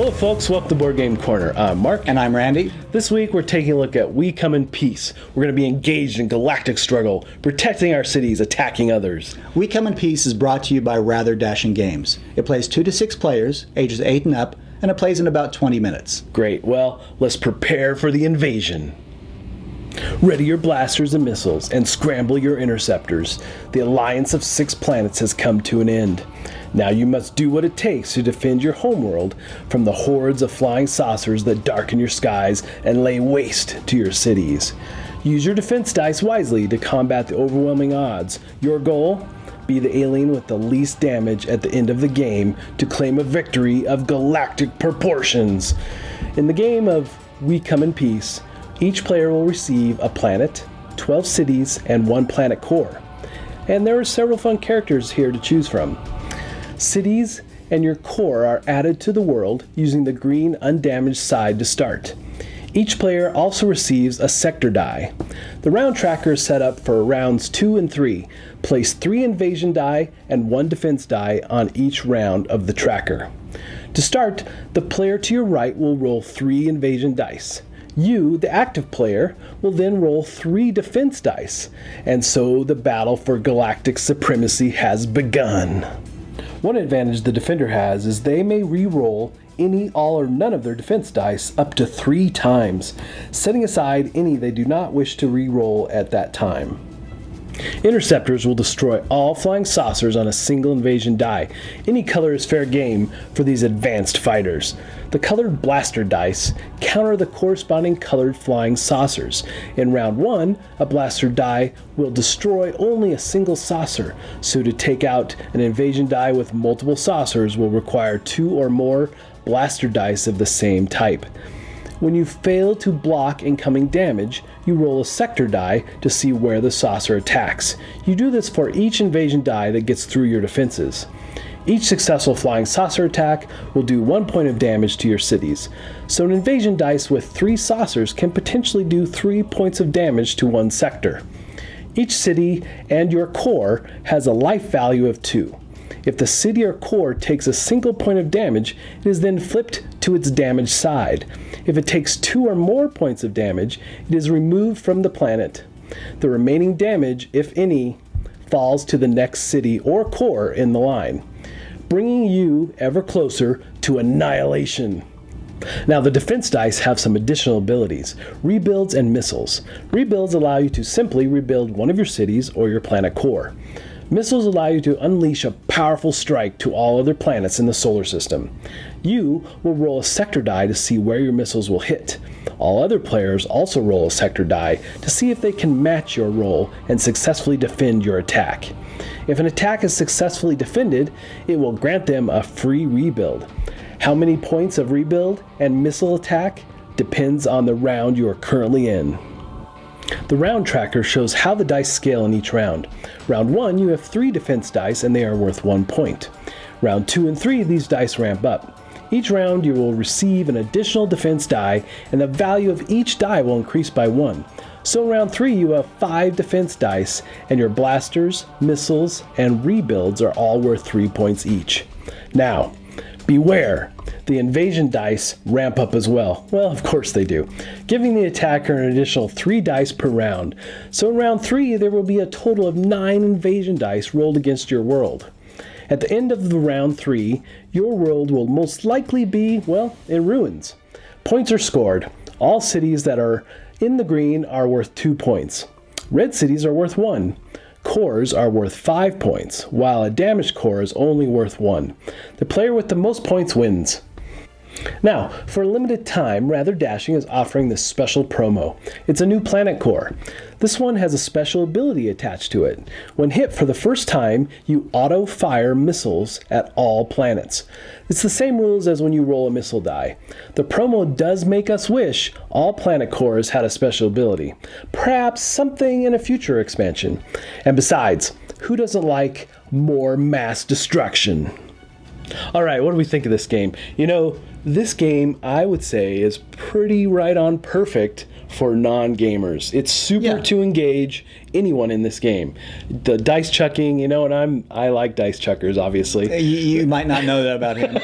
Hello folks, welcome to Board Game Corner. I'm Mark. And I'm Randy. This week we're taking a look at We Come in Peace. We're going to be engaged in galactic struggle, protecting our cities, attacking others. We Come in Peace is brought to you by Rather Dashing Games. It plays 2 to 6 players, ages 8 and up, and it plays in about 20 minutes. Great, well, let's prepare for the invasion. Ready your blasters and missiles, and scramble your interceptors. The alliance of 6 planets has come to an end. Now you must do what it takes to defend your homeworld from the hordes of flying saucers that darken your skies and lay waste to your cities. Use your defense dice wisely to combat the overwhelming odds. Your goal? Be the alien with the least damage at the end of the game to claim a victory of galactic proportions. In the game of We Come in Peace, each player will receive a planet, 12 cities, and 1 planet core. And there are several fun characters here to choose from. Cities and your core are added to the world using the green undamaged side to start. Each player also receives a sector die. The round tracker is set up for rounds 2 and 3. Place 3 invasion die and 1 defense die on each round of the tracker. To start, the player to your right will roll 3 invasion dice. You, the active player, will then roll 3 defense dice, and so the battle for galactic supremacy has begun. One advantage the defender has is they may re-roll any, all, or none of their defense dice up to 3 times, setting aside any they do not wish to re-roll at that time. Interceptors will destroy all flying saucers on a single invasion die. Any color is fair game for these advanced fighters. The colored blaster dice counter the corresponding colored flying saucers. In round 1, a blaster die will destroy only a single saucer, so to take out an invasion die with multiple saucers will require 2 or more blaster dice of the same type. When you fail to block incoming damage, you roll a sector die to see where the saucer attacks. You do this for each invasion die that gets through your defenses. Each successful flying saucer attack will do 1 point of damage to your cities. So an invasion dice with 3 saucers can potentially do 3 points of damage to 1 sector. Each city and your core has a life value of 2. If the city or core takes a single point of damage, it is then flipped to its damaged side. If it takes 2 or more points of damage, it is removed from the planet. The remaining damage, if any, falls to the next city or core in the line, bringing you ever closer to annihilation. Now, the defense dice have some additional abilities: rebuilds and missiles. Rebuilds allow you to simply rebuild one of your cities or your planet core. Missiles allow you to unleash a powerful strike to all other planets in the solar system. You will roll a sector die to see where your missiles will hit. All other players also roll a sector die to see if they can match your roll and successfully defend your attack. If an attack is successfully defended, it will grant them a free rebuild. How many points of rebuild and missile attack depends on the round you are currently in. The round tracker shows how the dice scale in each round. Round 1, you have 3 defense dice and they are worth 1 point. Round 2 and 3, these dice ramp up. Each round you will receive an additional defense die and the value of each die will increase by 1. So in round 3 you have 5 defense dice and your blasters, missiles, and rebuilds are all worth 3 points each. Now, beware! The invasion dice ramp up as well. Well, of course they do, giving the attacker an additional 3 dice per round. So in round 3, there will be a total of 9 invasion dice rolled against your world. At the end of the round 3, your world will most likely be, well, in ruins. Points are scored. All cities that are in the green are worth 2 points. Red cities are worth 1. Cores are worth 5 points, while a damaged core is only worth 1. The player with the most points wins. Now, for a limited time, Rather Dashing is offering this special promo. It's a new planet core. This one has a special ability attached to it. When hit for the first time, you auto-fire missiles at all planets. It's the same rules as when you roll a missile die. The promo does make us wish all planet cores had a special ability. Perhaps something in a future expansion. And besides, who doesn't like more mass destruction? Alright, what do we think of this game? You know, this game, I would say, is pretty right on perfect for non-gamers. It's super Yeah. to engage anyone in this game. The dice chucking, you know, and I like dice chuckers, obviously. You might not know that about him.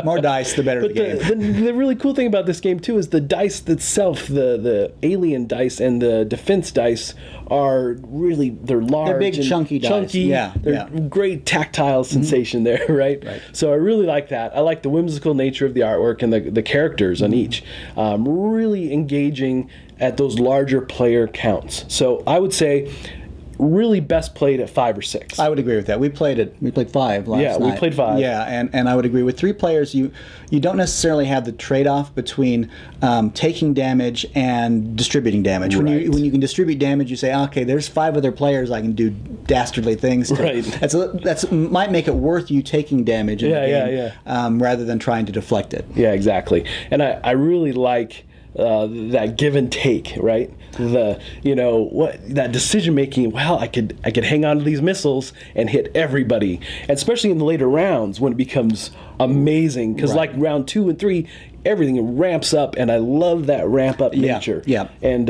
More dice, the better the game. The really cool thing about this game too is the dice itself, the alien dice and the defense dice are really, they're large. They're big, and chunky dice. Yeah, They're great tactile sensation there, right? So I really like that. I like the whimsical nature of the artwork and the characters on each. Really engaging at those larger player counts. So I would say really best played at 5 or 6. I would agree with that. We played 5 last night. Yeah, we played 5. Yeah, and I would agree with 3 players. You don't necessarily have the trade-off between taking damage and distributing damage. When you can distribute damage, you say, okay, there's 5 other players I can do dastardly things to. Right. That's might make it worth you taking damage in the game rather than trying to deflect it. Yeah, exactly. And I really like that give and take, right? That decision making. Well, I could hang on to these missiles and hit everybody, and especially in the later rounds when it becomes amazing. Because like round 2 and 3, everything ramps up, and I love that ramp up nature. Yeah. And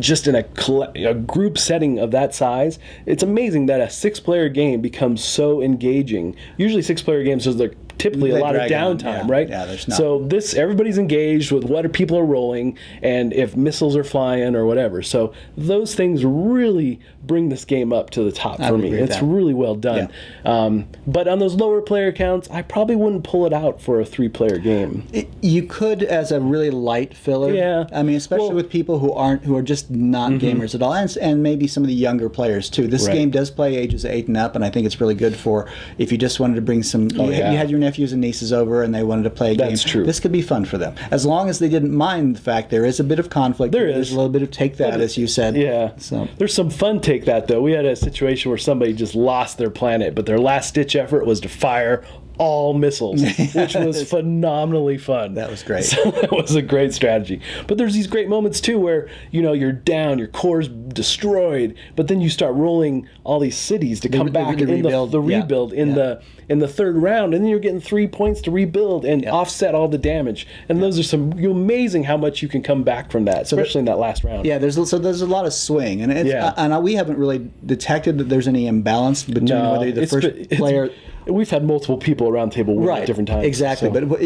just in a group setting of that size, it's amazing that a 6-player game becomes so engaging. Usually 6-player games is typically a lot of downtime, right? Yeah, there's not. So everybody's engaged with what people are rolling and if missiles are flying or whatever. So those things really bring this game up to the top for me. It's really well done. Yeah. But on those lower player counts, I probably wouldn't pull it out for a 3-player game. You could as a really light filler. Yeah. I mean, especially with people who are just not gamers at all, and maybe some of the younger players too. This game does play ages 8 and up, and I think it's really good for if you just wanted to bring some. You had your nephews and nieces over, and they wanted to play a game. That's true. This could be fun for them, as long as they didn't mind the fact there is a bit of conflict. There's a little bit of take that, as you said. Yeah. So there's some fun take that though. We had a situation where somebody just lost their planet, but their last ditch effort was to fire all missiles, which was phenomenally fun. That was great. So that was a great strategy. But there's these great moments too where you're down, your core's destroyed, but then you start rolling all these cities to come back in the rebuild in the third round, and then you're getting 3 points to rebuild and offset all the damage. And those are amazing how much you can come back from that, especially in that last round. Yeah, there's a lot of swing, and and we haven't really detected that there's any imbalance between whether the first player. We've had multiple people around the table at different times. Exactly, so. but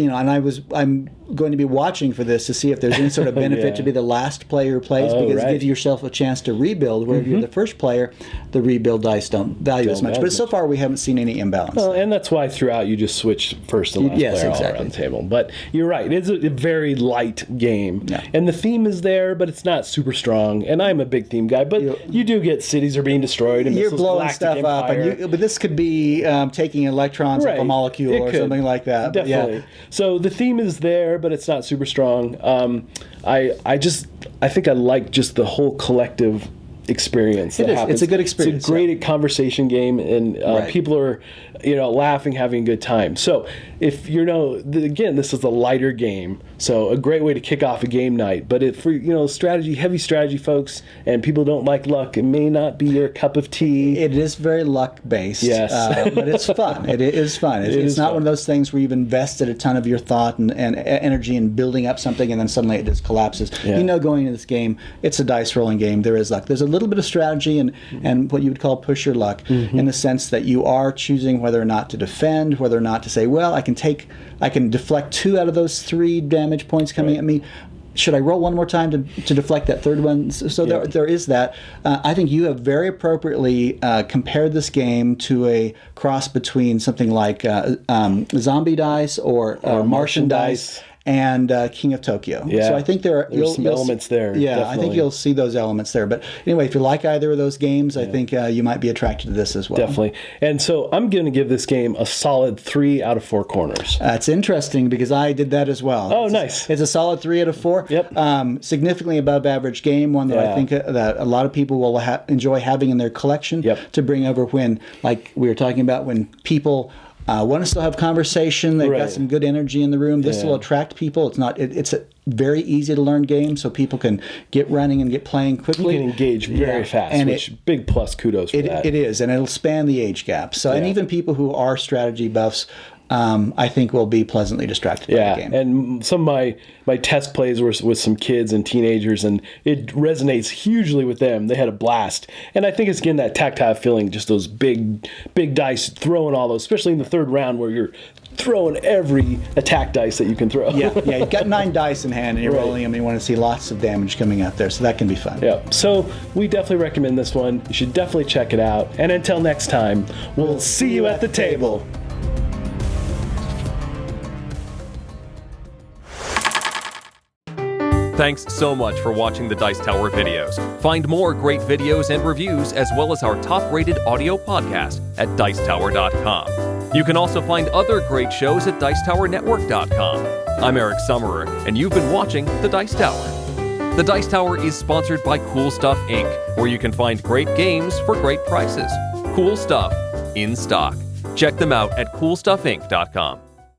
I'm going to be watching for this to see if there's any sort of benefit to be the last player who plays, because it gives yourself a chance to rebuild. Where if you're the first player, the rebuild dice don't value as much. But so far, we haven't seen any imbalance. Well, and that's why throughout you just switch first and last player all around the table. But you're right; it's a very light game, and the theme is there, but it's not super strong. And I'm a big theme guy, but you do get cities are being destroyed, and you're blowing stuff up. But this could be taking electrons off a molecule or something like that. Definitely. So the theme is there, but it's not super strong. I think I like just the whole collective experience that happens. It's a good experience. It's a great conversation game, and people are laughing, having a good time. So if again, this is a lighter game, so a great way to kick off a game night. But for heavy strategy folks and people who don't like luck, it may not be your cup of tea. It is very luck based. Yes. But it's fun. It is fun. It's not one of those things where you've invested a ton of your thought and energy in building up something and then suddenly it just collapses. Yeah. Going into this game, it's a dice rolling game. There is luck. There's a little bit of strategy and what you would call push your luck, in the sense that you are choosing whether or not to defend, whether or not to say, well, I can deflect 2 out of those 3 damage points coming at me. Should I roll one more time to deflect that third one? So there is that. I think you have very appropriately compared this game to a cross between something like Zombie Dice or Martian Dice and King of Tokyo. Yeah. So I think there's some elements there. Yeah, definitely. I think you'll see those elements there. But anyway, if you like either of those games, I think you might be attracted to this as well. Definitely. And so I'm going to give this game a solid 3 out of 4 corners. That's interesting because I did that as well. Oh, nice. It's a solid 3 out of 4. Yep. Significantly above average game, one that I think that a lot of people will enjoy having in their collection to bring over when, like we were talking about, when people want to still have conversation. They've got some good energy in the room. This will attract people. It's a very easy to learn game, so people can get running and get playing quickly. You can engage very fast, and big plus kudos for that. It is, and it'll span the age gap. So, and even people who are strategy buffs I think will be pleasantly distracted by the game. And some of my test plays were with some kids and teenagers, and it resonates hugely with them. They had a blast. And I think it's getting that tactile feeling, just those big dice, throwing all those, especially in the third round where you're throwing every attack dice that you can throw. Yeah, you've got 9 dice in hand, and you're rolling them, and you want to see lots of damage coming out there, so that can be fun. Yeah, so we definitely recommend this one. You should definitely check it out. And until next time, we'll see you at the table. Thanks so much for watching the Dice Tower videos. Find more great videos and reviews, as well as our top-rated audio podcast at Dicetower.com. You can also find other great shows at Dicetowernetwork.com. I'm Eric Summerer, and you've been watching The Dice Tower. The Dice Tower is sponsored by Cool Stuff Inc., where you can find great games for great prices. Cool stuff in stock. Check them out at CoolStuffInc.com.